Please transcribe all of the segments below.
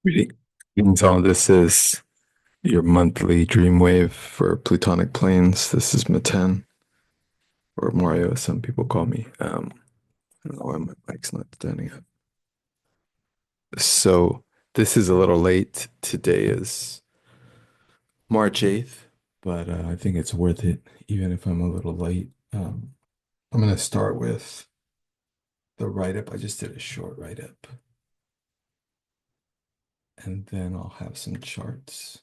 Greetings all. This is your monthly dreamwave for plutonic planes. This is Matan, or Mario, as some people call me. I don't know why my mic's not standing up. So this is a little late. Today is March 8th, but I think it's worth it, even if I'm a little late. I'm going to start with the write-up. I just did a short write-up, and then I'll have some charts.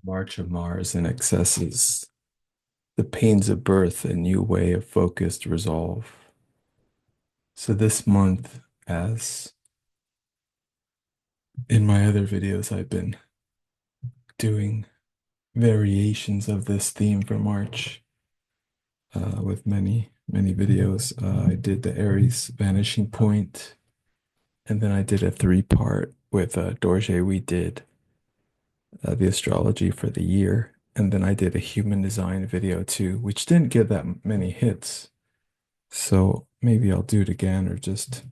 March of Mars and excesses. The pains of birth, a new way of focused resolve. So this month, as in my other videos, I've been doing variations of this theme for March with many videos. I did the Aries vanishing point, and then I did a three-part with Dorje. We did the astrology for the year, and then I did a human design video too, which didn't get that many hits. So maybe I'll do it again or just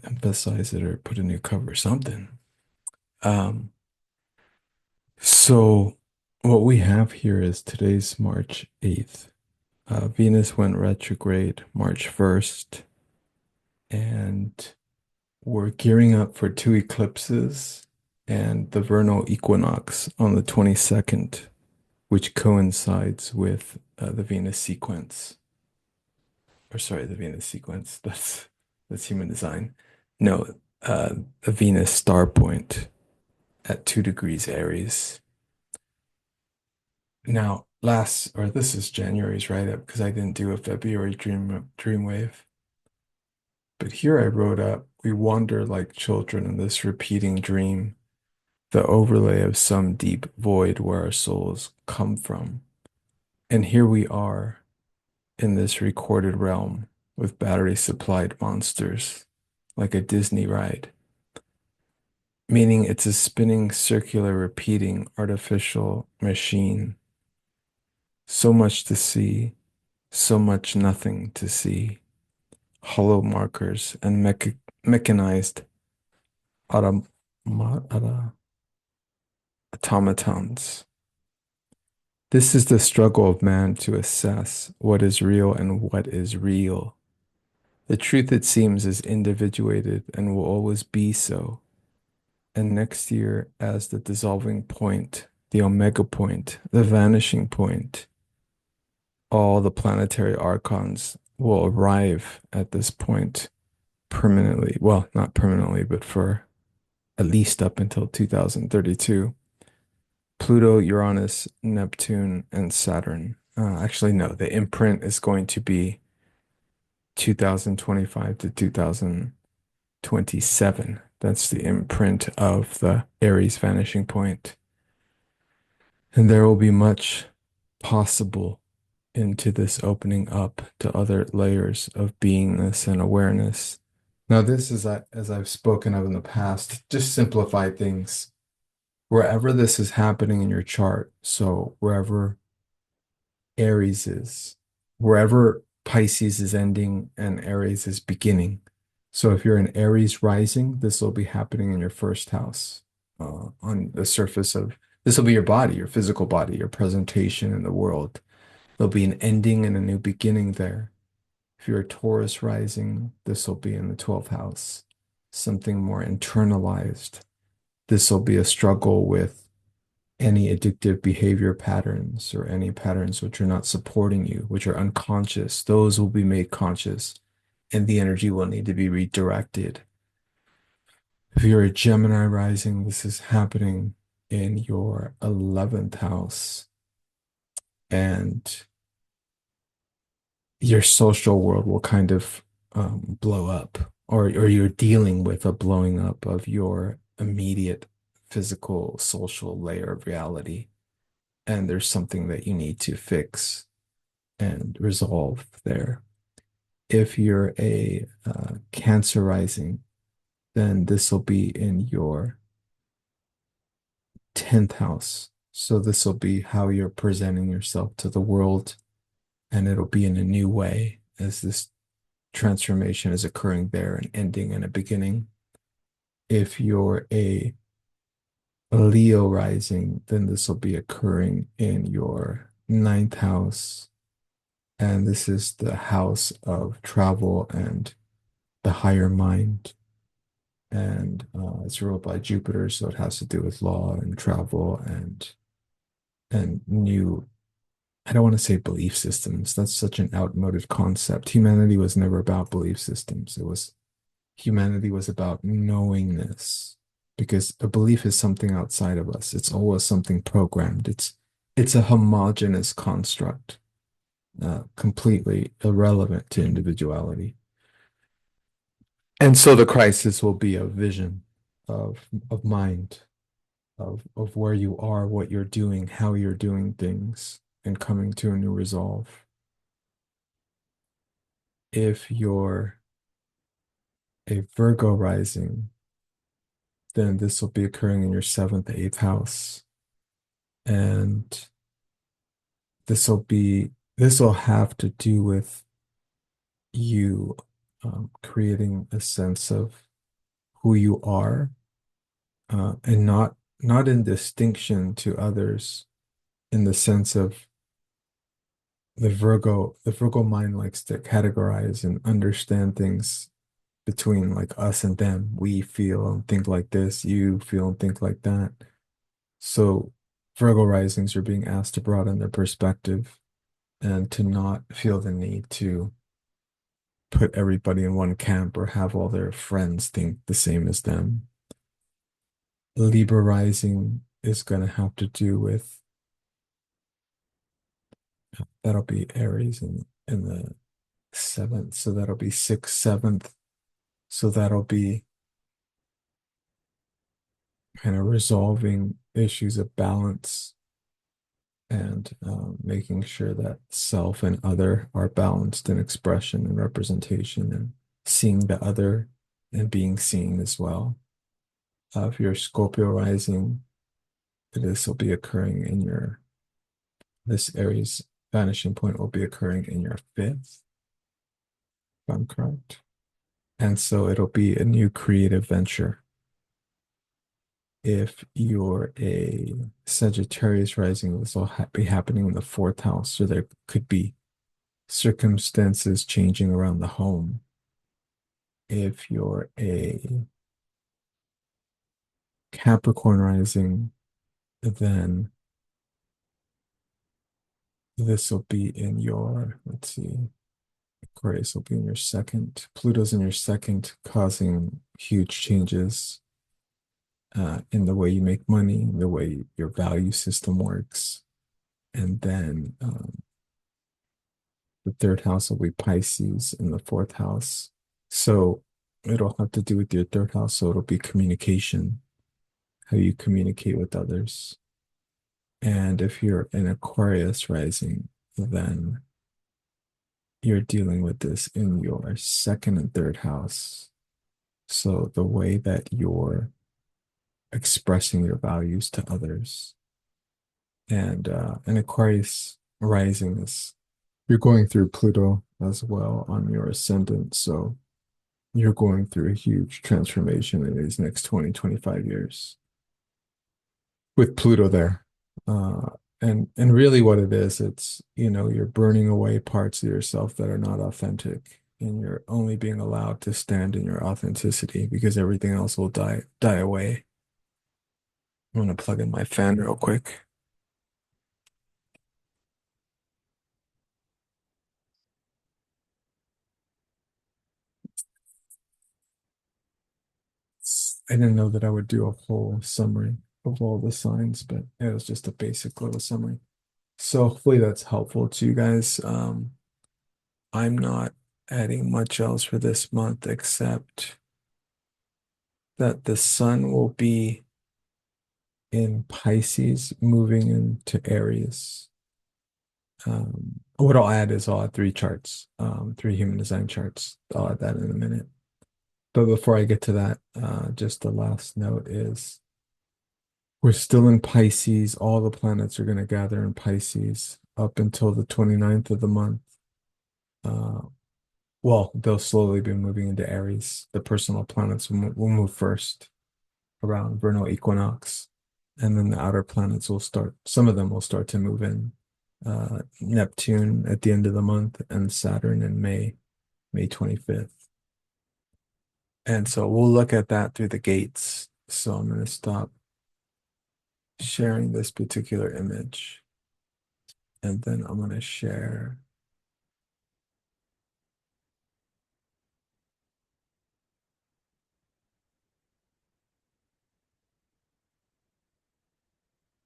emphasize it or put a new cover or something. Um, so what we have here is today's March 8th. Venus went retrograde March 1st, and we're gearing up for two eclipses and the vernal equinox on the 22nd, which coincides with the Venus sequence. Or sorry, the Venus sequence. That's human design. No, the Venus star point at 2 degrees Aries. Now, this is January's write-up because I didn't do a February dreamwave. But here I wrote up, we wander like children in this repeating dream, the overlay of some deep void where our souls come from. And here we are in this recorded realm with battery-supplied monsters, like a Disney ride, meaning it's a spinning, circular, repeating, artificial machine. So much to see, so much nothing to see. Hollow markers and mechanized autom automatons. This is the struggle of man to assess what is real and what is real. The truth, it seems, is individuated and will always be so. And next year, as the dissolving point, the omega point, the vanishing point, all the planetary archons will arrive at this point permanently. Well, not permanently, but for at least up until 2032. Pluto, Uranus, Neptune, and Saturn. Actually, no, the imprint is going to be 2025 to 2027. That's the imprint of the Aries vanishing point. And there will be much possible into this opening up to other layers of beingness and awareness. Now, this is, as I've spoken of in the past, just simplify things. Wherever this is happening in your chart, so wherever Aries is, wherever Pisces is ending and Aries is beginning. So if you're an Aries rising, this will be happening in your first house, on the surface of this will be your body, your physical body, your presentation in the world. There'll be an ending and a new beginning there. If you're a Taurus rising, this will be in the 12th house, something more internalized. This will be a struggle with any addictive behavior patterns or any patterns which are not supporting you, which are unconscious. Those will be made conscious and the energy will need to be redirected. If you're a Gemini rising, this is happening in your 11th house, and your social world will kind of blow up, or you're dealing with a blowing up of your immediate physical social layer of reality. And there's something that you need to fix and resolve there. If you're a Cancer rising, then this will be in your 10th house. So this will be how you're presenting yourself to the world, and it'll be in a new way as this transformation is occurring there, an ending and a beginning. If you're a Leo rising, then this will be occurring in your ninth house. And this is the house of travel and the higher mind. And it's ruled by Jupiter, so it has to do with law and travel and new. I don't want to say belief systems. That's such an outmoded concept. Humanity was never about belief systems. It was humanity was about knowingness, because a belief is something outside of us. It's always something programmed. It's a homogeneous construct, completely irrelevant to individuality. And so the crisis will be a vision of mind, of where you are, what you're doing, how you're doing things, and coming to a new resolve. If you're a Virgo rising, then this will be occurring in your seventh, eighth house. And this will have to do with you creating a sense of who you are, and not in distinction to others, in the sense of the Virgo mind likes to categorize and understand things between like us and them. We feel and think like this, you feel and think like that. So Virgo risings are being asked to broaden their perspective and to not feel the need to put everybody in one camp or have all their friends think the same as them. Libra rising is going to have to do with that'll be Aries in the seventh, so that'll be sixth, seventh. So that'll be kind of resolving issues of balance and making sure that self and other are balanced in expression and representation, and seeing the other and being seen as well. If you're Scorpio rising, this will be occurring in your, this Aries vanishing point will be occurring in your fifth, if I'm correct. And so it'll be a new creative venture. If you're a Sagittarius rising, this will be happening in the fourth house. So there could be circumstances changing around the home. If you're a Capricorn rising, then this will be in your, let's see, Aquarius will be in your second. Pluto's in your second, causing huge changes in the way you make money, the way your value system works. And then the third house will be Pisces in the fourth house. So it'll have to do with your third house. So it'll be communication, how you communicate with others. And if you're an Aquarius rising, then you're dealing with this in your second and third house. So the way that you're expressing your values to others. And an Aquarius rising is, you're going through Pluto as well on your ascendant. So you're going through a huge transformation in these next 20, 25 years with Pluto there. Uh, and really what it is, it's, you know, you're burning away parts of yourself that are not authentic, and you're only being allowed to stand in your authenticity because everything else will die away. I'm gonna plug in my fan real quick. I didn't know that I would do a whole summary of all the signs, but it was just a basic little summary. So hopefully that's helpful to you guys. I'm not adding much else for this month except that the sun will be in Pisces, moving into Aries. What I'll add is I'll add three charts, three human design charts. I'll add that in a minute. But before I get to that, just the last note is We're still in Pisces. All the planets are going to gather in Pisces up until the 29th of the month. Uh, well, they'll slowly be moving into Aries. The personal planets will move first around vernal equinox, and then the outer planets will start. Some of them will start to move in. Neptune at the end of the month, and Saturn in May 25th. And so we'll look at that through the gates. So I'm going to stop sharing this particular image, and then I'm going to share.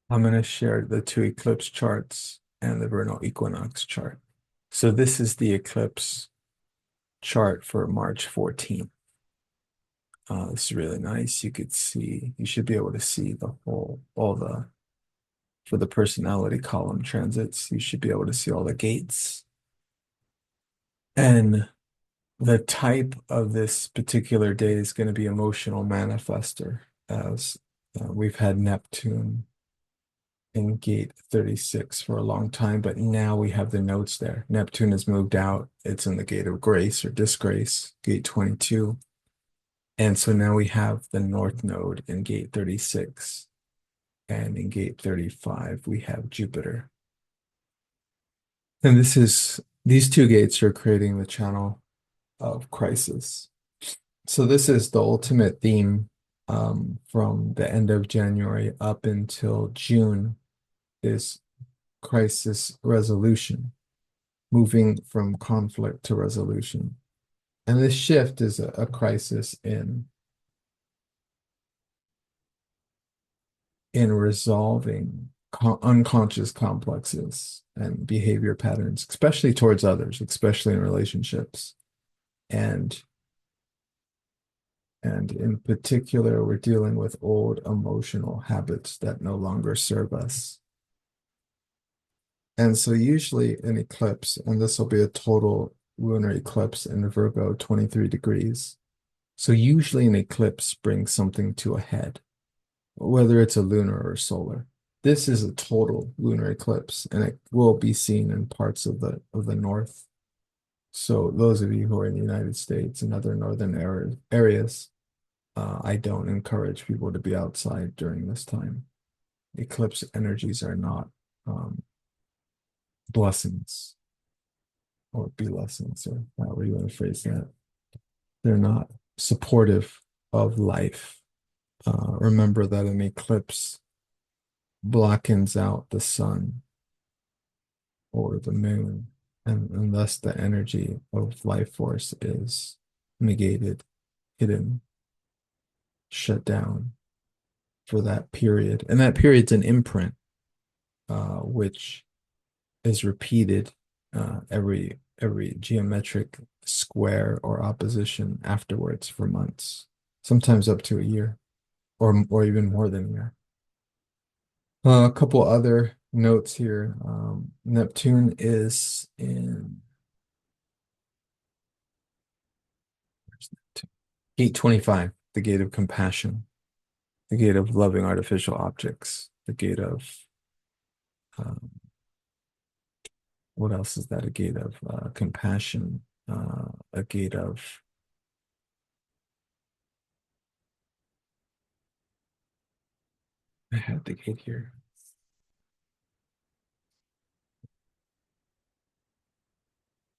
I'm going to share the two eclipse charts and the vernal equinox chart. So this is the eclipse chart for March 14th. This is really nice. You should be able to see for the personality column transits, you should be able to see all the gates. And the type of this particular day is going to be emotional manifester, as we've had Neptune in gate 36 for a long time, but now we have the nodes there. Neptune has moved out. It's in the gate of grace or disgrace, gate 22. And so now we have the north node in gate 36. And in gate 35, we have Jupiter. And these two gates are creating the channel of crisis. So this is the ultimate theme from the end of January up until June is crisis resolution, moving from conflict to resolution. And this shift is a crisis in resolving unconscious complexes and behavior patterns, especially towards others, especially in relationships. And in particular, we're dealing with old emotional habits that no longer serve us. And so usually an eclipse, and this will be a total lunar eclipse in Virgo, 23 degrees. So usually an eclipse brings something to a head, whether it's a lunar or solar. This is a total lunar eclipse, and it will be seen in parts of the north. So those of you who are in the United States and other northern areas, I don't encourage people to be outside during this time. Eclipse energies are not blessings or be lessons, or however you want to phrase that. They're not supportive of life. Remember that an eclipse blackens out the sun or the moon, and thus the energy of life force is negated, hidden, shut down for that period. And that period's an imprint, which is repeated every geometric square or opposition afterwards for months, sometimes up to a year, or even more than a year. A couple other notes here. Neptune is in gate 25, the gate of compassion, the gate of loving artificial objects, the gate of what else is that? A gate of compassion, a gate of I had the gate here.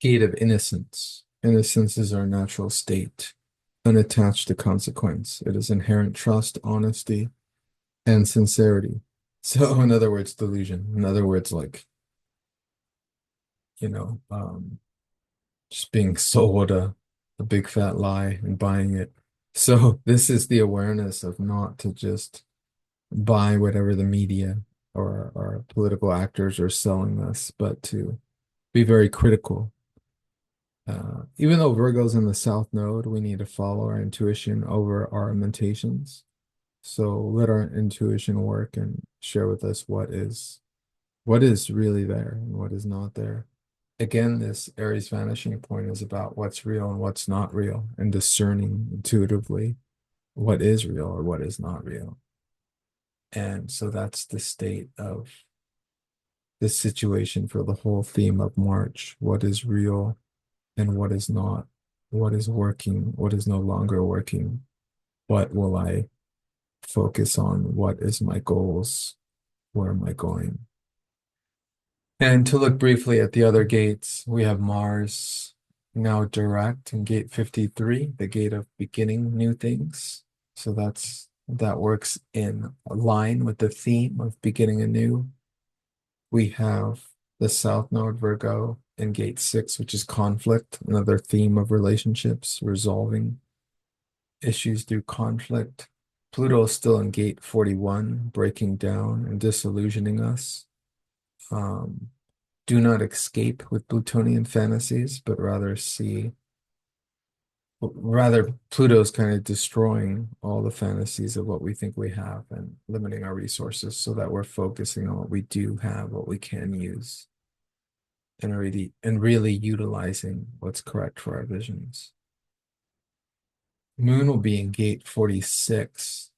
Gate of innocence. Innocence is our natural state, unattached to consequence. It is inherent trust, honesty, and sincerity. So, in other words, delusion. In other words, like, just being sold a big fat lie and buying it. So, this is the awareness of not to just buy whatever the media or political actors are selling us, but to be very critical. Even though Virgo's in the South Node, we need to follow our intuition over our imitations. So let our intuition work and share with us what is really there and what is not there. Again, this Aries vanishing point is about what's real and what's not real, and discerning intuitively what is real or what is not real. And so that's the state of this situation for the whole theme of March. What is real and what is not? What is working? What is no longer working? What will I focus on? What is my goals? Where am I going? And to look briefly at the other gates, we have Mars now direct in gate 53, the gate of beginning new things. So that works in line with the theme of beginning anew. We have the South Node Virgo in gate 6, which is conflict, another theme of relationships, resolving issues through conflict. Pluto is still in gate 41, breaking down and disillusioning us. Um, do not escape with Plutonian fantasies, but rather Pluto's kind of destroying all the fantasies of what we think we have and limiting our resources so that we're focusing on what we do have, what we can use, and really utilizing what's correct for our visions. Moon will be in gate 46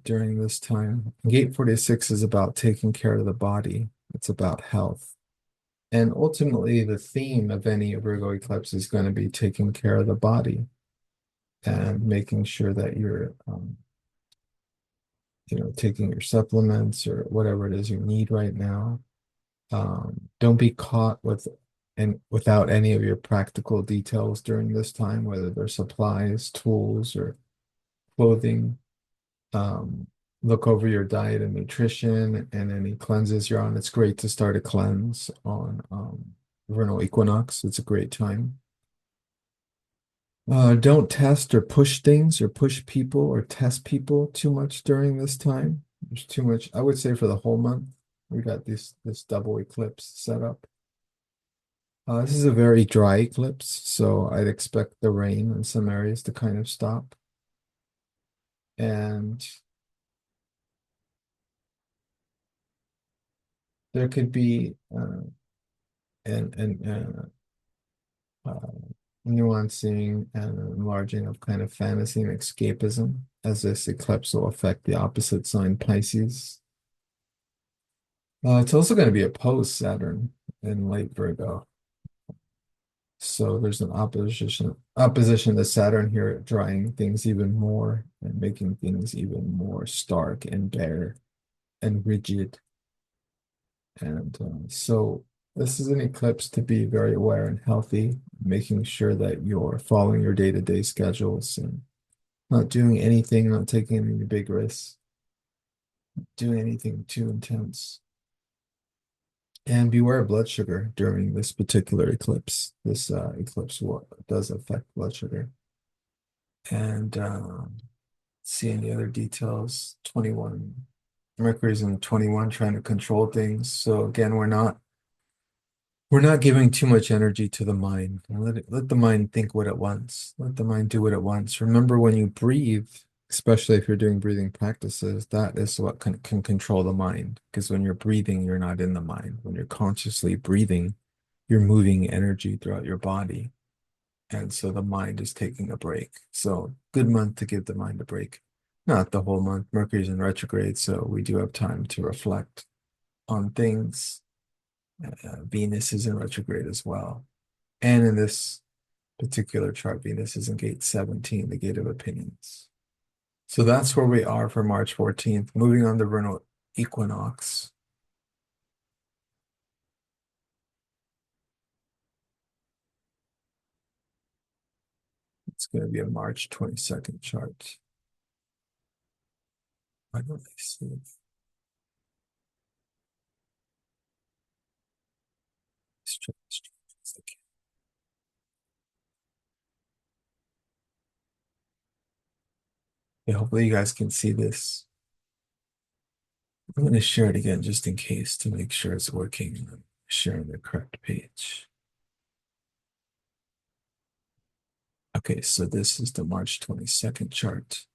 during this time. Gate 46 is about taking care of the body. It's about health. And ultimately, the theme of any Virgo eclipse is going to be taking care of the body and making sure that you're, taking your supplements or whatever it is you need right now. Don't be caught without any of your practical details during this time, whether they're supplies, tools, or clothing. Um, look over your diet and nutrition and any cleanses you're on. It's great to start a cleanse on vernal equinox. It's a great time. Don't test or push things or push people or test people too much during this time. There's too much, I would say for the whole month. We got this double eclipse set up. This is a very dry eclipse, so I'd expect the rain in some areas to kind of stop. And there could be an nuancing and enlarging of kind of fantasy and escapism, as this eclipse will affect the opposite sign Pisces. It's also going to be opposed Saturn in late Virgo. So there's an opposition to Saturn here, drying things even more and making things even more stark and bare and rigid. And so this is an eclipse to be very aware and healthy, making sure that you're following your day-to-day schedules and not doing anything, not taking any big risks, doing anything too intense. And beware of blood sugar during this particular eclipse. This eclipse does affect blood sugar. And see any other details. 21. Mercury's in 21, trying to control things. So again, we're not giving too much energy to the mind. Let the mind think what it wants. Let the mind do what it wants. Remember, when you breathe, especially if you're doing breathing practices, that is what can control the mind. Because when you're breathing, you're not in the mind. When you're consciously breathing, you're moving energy throughout your body. And so the mind is taking a break. So good month to give the mind a break. Not the whole month. Mercury's in retrograde, so we do have time to reflect on things. Venus is in retrograde as well. And in this particular chart, Venus is in gate 17, the gate of opinions. So that's where we are for March 14th. Moving on to vernal equinox. It's going to be a March 22nd chart. I don't see it. Yeah, hopefully you guys can see this. I'm going to share it again just in case to make sure it's working and I'm sharing the correct page. Okay, so this is the March 22nd chart.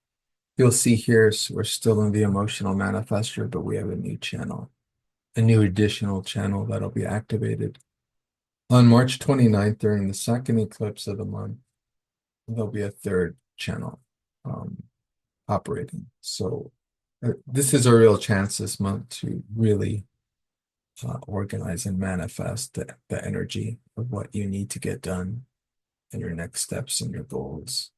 You'll see here, so we're still in the emotional manifestor, but we have a new channel, a new additional channel that'll be activated. On March 29th, during the second eclipse of the month, there'll be a third channel operating. So This is a real chance this month to really organize and manifest the energy of what you need to get done and your next steps and your goals.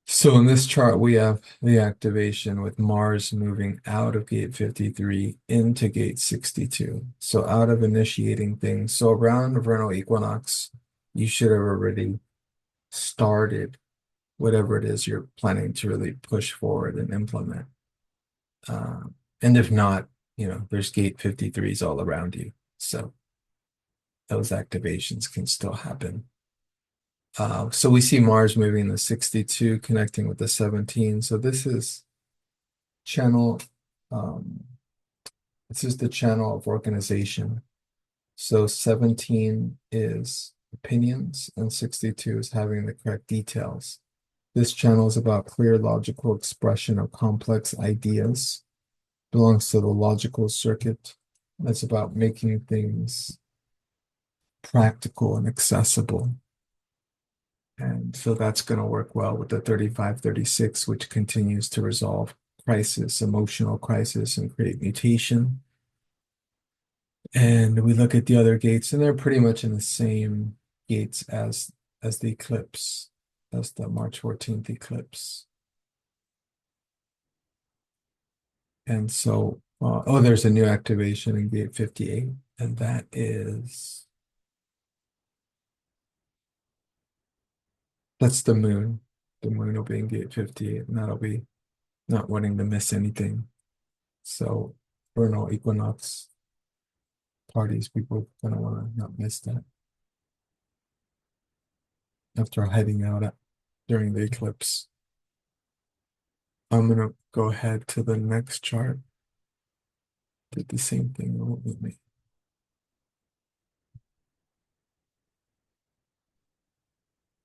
So in this chart, we have the activation with Mars moving out of gate 53 into gate 62. So out of initiating things. So around vernal equinox, you should have already started whatever it is you're planning to really push forward and implement. And if not, there's gate 53s all around you. So those activations can still happen. So we see Mars moving the 62, connecting with the 17. So channel, um, this is the channel of organization. So 17 is opinions and 62 is having the correct details. This channel is about clear logical expression of complex ideas, belongs to the logical circuit. It's about making things practical and accessible. And so that's going to work well with the 3536, which continues to resolve crisis, emotional crisis, and create mutation. And we look at the other gates, and they're pretty much in the same gates as the eclipse, as the March 14th eclipse. And so, there's a new activation in gate 58, and that's the moon. The moon will be in gate 58, and that'll be not wanting to miss anything. So, vernal equinox parties, people are going to want to not miss that after hiding out during the eclipse. I'm going to go ahead to the next chart. Did the same thing with me.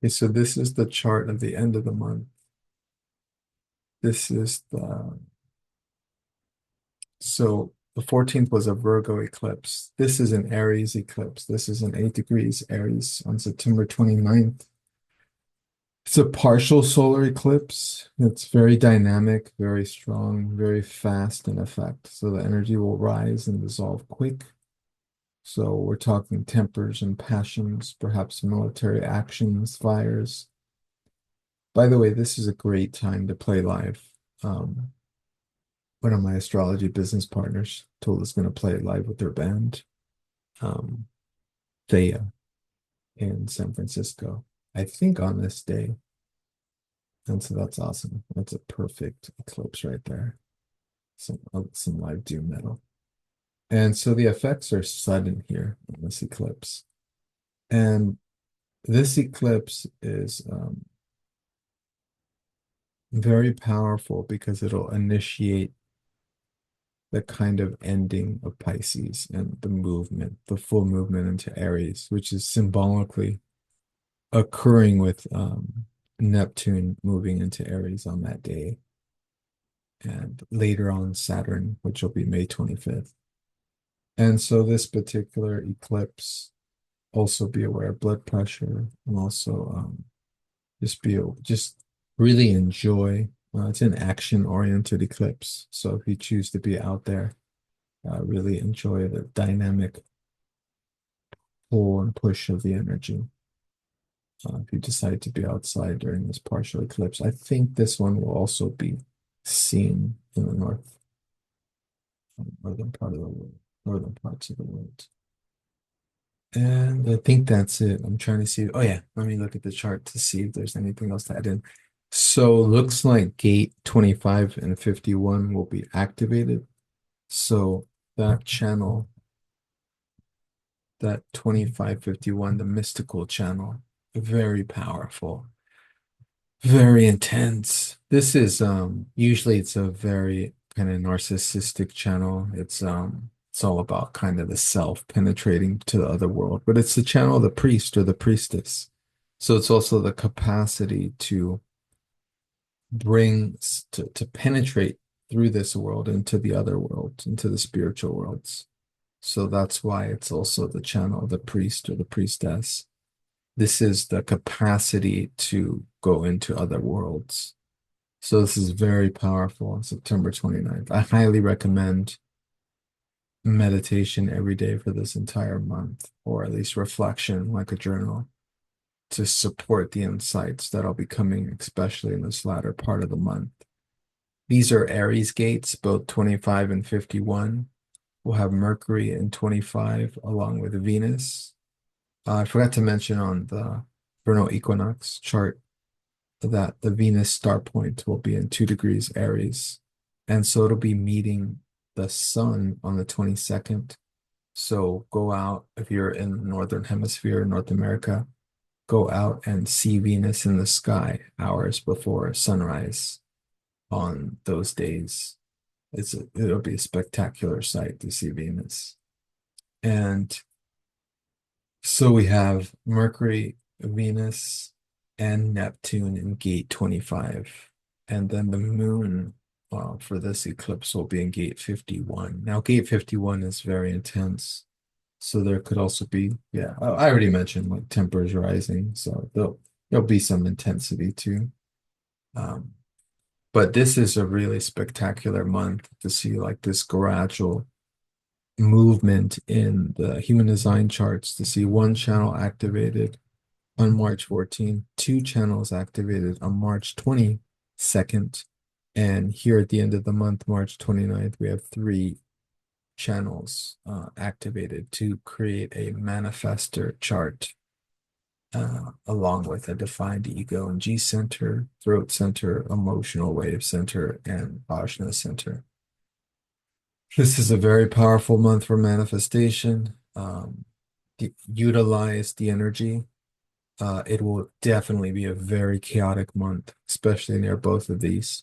Okay, so this is the chart of the end of the month. So the 14th was a Virgo eclipse. This is an Aries eclipse. This is an 8 degrees Aries on September 29th. It's a partial solar eclipse. It's very dynamic, very strong, very fast in effect. So the energy will rise and dissolve quick. So we're talking tempers and passions, perhaps military actions, fires. By the way, this is a great time to play live. One of my astrology business partners told us going to play it live with their band, Thea, in San Francisco, I think on this day. And so that's awesome. That's a perfect eclipse right there. Some live doom metal. And so the effects are sudden here in this eclipse. And this eclipse is very powerful because it'll initiate the kind of ending of Pisces and the full movement into Aries, which is symbolically occurring with Neptune moving into Aries on that day. And later on Saturn, which will be May 25th. And so this particular eclipse, also be aware of blood pressure and also just really enjoy. It's an action-oriented eclipse. So if you choose to be out there, really enjoy the dynamic pull and push of the energy. If you decide to be outside during this partial eclipse, I think this one will also be seen in the northern part of the world, northern parts of the world. And I think that's it. I'm trying to see. Oh yeah, let me look at the chart to see if there's anything else to add in. So looks like gate 25 and 51 will be activated. So that channel, that 2551, the mystical channel, very powerful, very intense. This is usually it's a very kind of narcissistic channel. It's all about kind of the self penetrating to the other world, but it's the channel of the priest or the priestess. So it's also the capacity to to penetrate through this world into the other world, into the spiritual worlds. So that's why it's also the channel of the priest or the priestess. This is the capacity to go into other worlds. So this is very powerful on September 29th. I highly recommend meditation every day for this entire month, or at least reflection like a journal to support the insights that I'll be coming, especially in this latter part of the month. These are Aries gates, both 25 and 51. We'll have Mercury in 25 along with Venus. I forgot to mention on the vernal equinox chart that the Venus star point will be in 2 degrees Aries. And so it'll be meeting the sun on the 22nd. So go out if you're in the Northern Hemisphere, North America, go out and see Venus in the sky hours before sunrise on those days. It'll be a spectacular sight to see Venus. And so we have Mercury, Venus, and Neptune in gate 25. And then the moon for this eclipse will be in gate 51. Now, gate 51 is very intense. So there could also be, yeah, I already mentioned like tempers rising. So there'll be some intensity too. Um, but this is a really spectacular month to see like this gradual movement in the human design charts, to see one channel activated on March 14th, two channels activated on March 22nd. And here at the end of the month, March 29th, we have three channels activated to create a manifestor chart along with a defined ego and G center, throat center, emotional wave center, and Ajna center. This is a very powerful month for manifestation. Utilize the energy. It will definitely be a very chaotic month, especially near both of these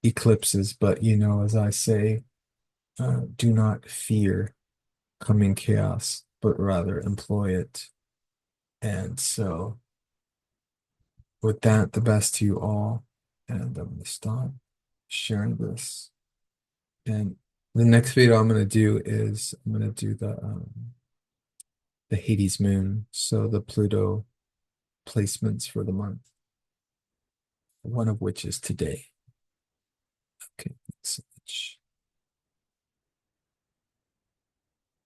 eclipses. But, as I say, do not fear coming chaos, but rather employ it. And so, with that, the best to you all. And I'm going to stop sharing this. And the next video I'm going to do is I'm going to do the Hades moon, so the Pluto placements for the month, one of which is today. Okay, thanks so much.